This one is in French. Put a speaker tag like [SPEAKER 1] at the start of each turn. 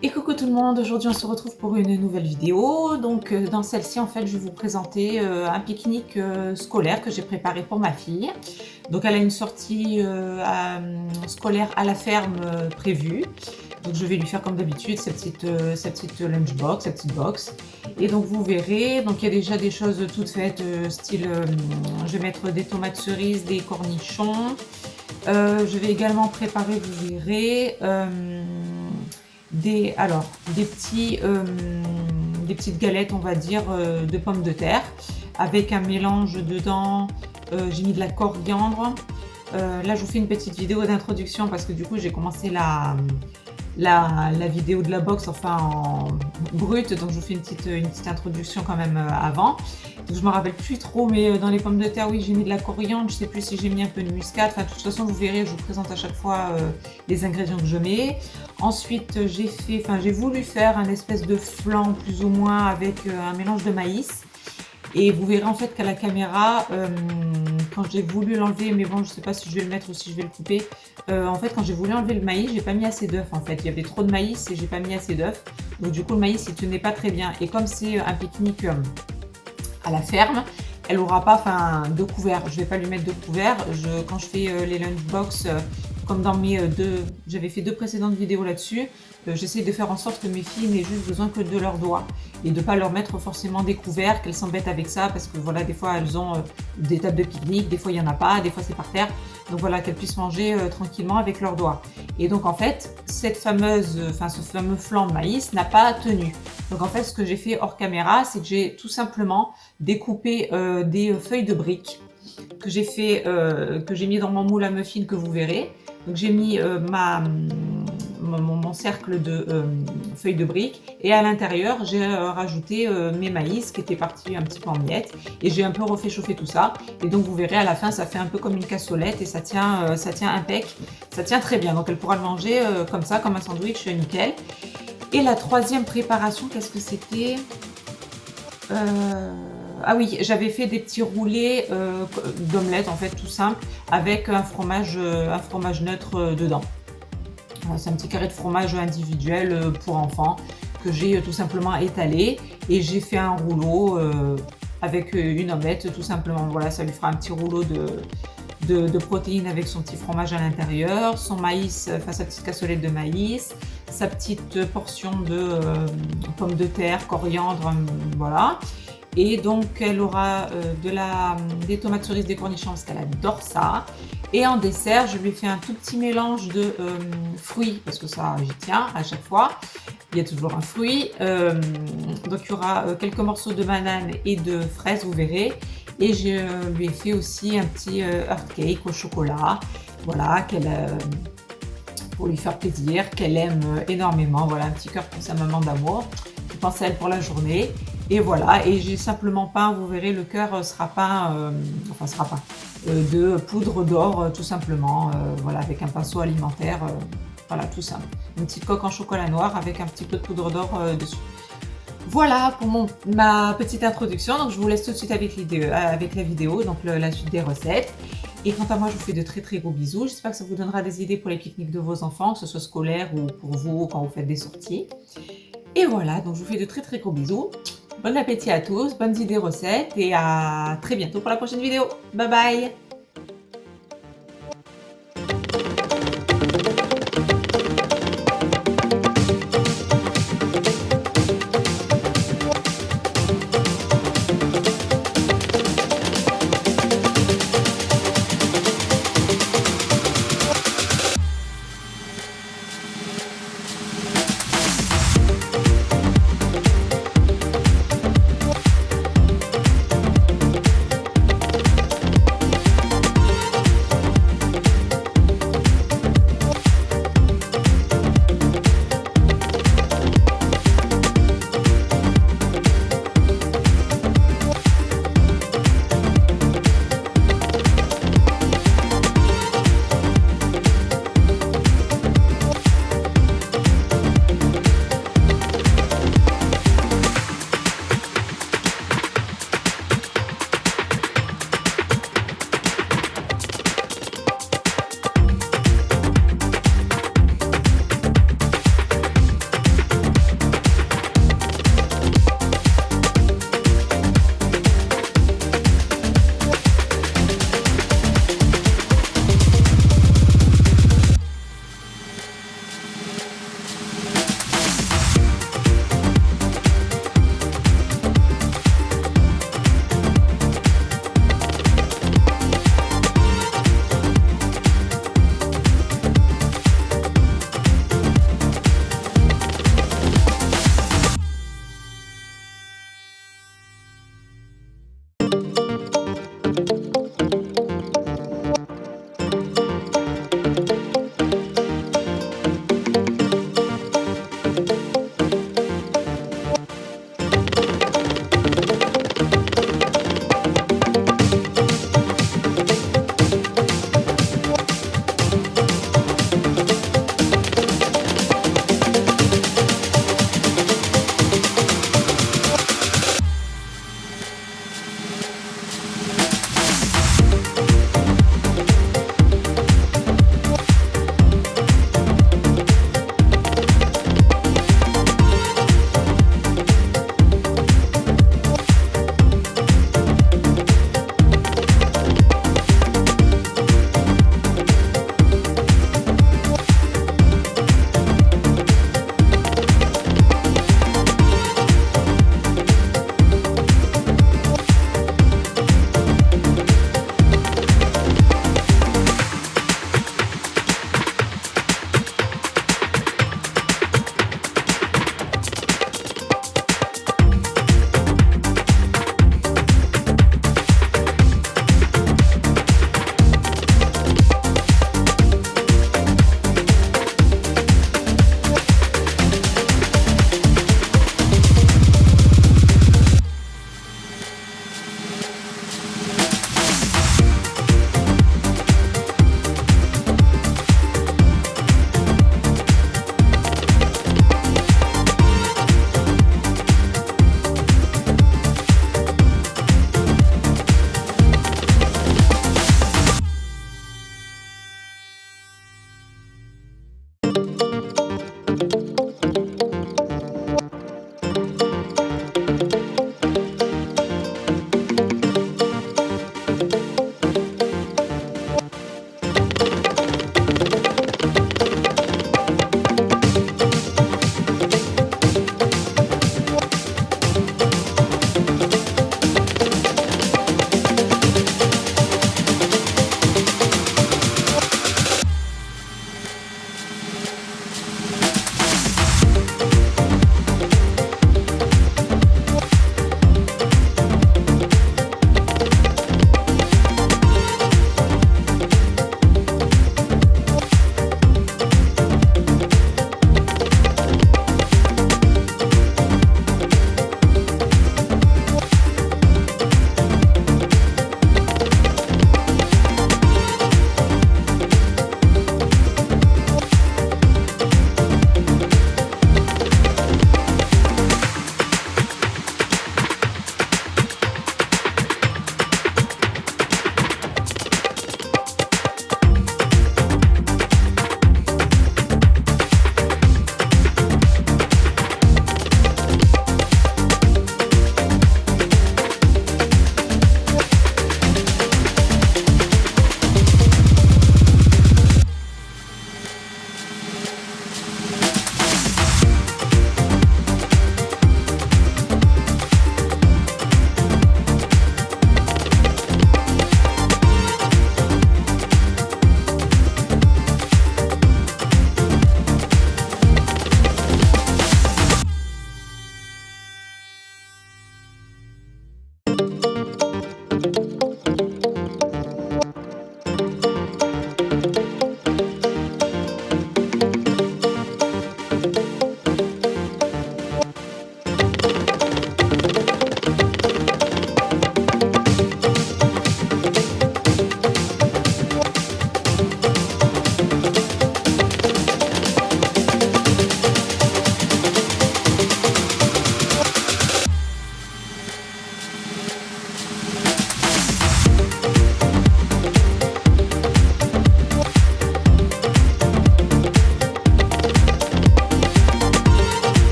[SPEAKER 1] Et coucou tout le monde, aujourd'hui on se retrouve pour une nouvelle vidéo. Donc dans celle-ci en fait je vais vous présenter un pique-nique scolaire que j'ai préparé pour ma fille. Donc elle a une sortie scolaire à la ferme prévue. Donc je vais lui faire comme d'habitude sa petite lunchbox, sa petite box. Et donc vous verrez, donc il y a déjà des choses toutes faites, style je vais mettre des tomates cerises, des cornichons. Je vais également préparer, vous verrez, des petites galettes, on va dire, de pommes de terre avec un mélange dedans. J'ai mis de la coriandre. Là, je vous fais une petite vidéo d'introduction parce que du coup, j'ai commencé la vidéo de la box, enfin en brut, donc je vous fais une petite introduction quand même avant. Donc, je me rappelle plus trop, mais dans les pommes de terre, oui, j'ai mis de la coriandre, je sais plus si j'ai mis un peu de muscade. Enfin, de toute façon, vous verrez, je vous présente à chaque fois les ingrédients que je mets. Ensuite, j'ai voulu faire un espèce de flan plus ou moins avec un mélange de maïs. Et vous verrez en fait qu'à la caméra, quand j'ai voulu l'enlever, mais bon, je sais pas si je vais le mettre ou si je vais le couper. En fait, quand j'ai voulu enlever le maïs, j'ai pas mis assez d'œufs en fait. Il y avait trop de maïs et j'ai pas mis assez d'œufs. Donc du coup, le maïs, il tenait pas très bien. Et comme c'est un pique-nique à la ferme, elle aura pas de couvert. Je vais pas lui mettre de couvert. Quand je fais les lunchbox, comme dans j'avais fait 2 précédentes vidéos là-dessus, j'essaie de faire en sorte que mes filles n'aient juste besoin que de leurs doigts et de pas leur mettre forcément des couverts, qu'elles s'embêtent avec ça parce que voilà, des fois elles ont des tables de pique-nique, des fois il y en a pas, des fois c'est par terre. Donc voilà, qu'elles puissent manger tranquillement avec leurs doigts. Et donc en fait, ce fameux flan de maïs n'a pas tenu. Donc en fait, ce que j'ai fait hors caméra, c'est que j'ai tout simplement découpé des feuilles de briques que j'ai mis dans mon moule à muffins que vous verrez. Donc j'ai mis mon cercle de feuilles de briques et à l'intérieur j'ai rajouté mes maïs qui étaient partis un petit peu en miettes et j'ai un peu refait chauffer tout ça. Et donc vous verrez à la fin, ça fait un peu comme une cassolette et ça tient impec, ça tient très bien. Donc elle pourra le manger comme ça, comme un sandwich, nickel. Et la troisième préparation, qu'est-ce que c'était? Ah oui, j'avais fait des petits roulés d'omelette en fait, tout simple, avec un fromage neutre dedans. C'est un petit carré de fromage individuel pour enfants que j'ai tout simplement étalé et j'ai fait un rouleau avec une omelette tout simplement. Voilà, ça lui fera un petit rouleau de protéines avec son petit fromage à l'intérieur, son maïs, sa petite cassolette de maïs, sa petite portion de pommes de terre, coriandre, voilà. Et donc elle aura des tomates cerises, des cornichons parce qu'elle adore ça. Et en dessert, je lui fais un tout petit mélange de fruits parce que ça, j'y tiens à chaque fois. Il y a toujours un fruit. Donc il y aura quelques morceaux de banane et de fraises, vous verrez. Et je lui ai fait aussi un petit earth cake au chocolat. Voilà, pour lui faire plaisir, qu'elle aime énormément. Voilà, un petit cœur pour sa maman d'amour. Je pense à elle pour la journée. Et voilà, et j'ai simplement peint, vous verrez, le cœur sera peint, de poudre d'or, tout simplement, voilà, avec un pinceau alimentaire, voilà, tout simple. Une petite coque en chocolat noir avec un petit peu de poudre d'or dessus. Voilà pour ma petite introduction, donc je vous laisse tout de suite avec la vidéo, donc la suite des recettes. Et quant à moi, je vous fais de très très gros bisous. J'espère que ça vous donnera des idées pour les pique-niques de vos enfants, que ce soit scolaire ou pour vous quand vous faites des sorties. Et voilà, donc je vous fais de très très gros bisous. Bon appétit à tous, bonnes idées recettes et à très bientôt pour la prochaine vidéo. Bye bye!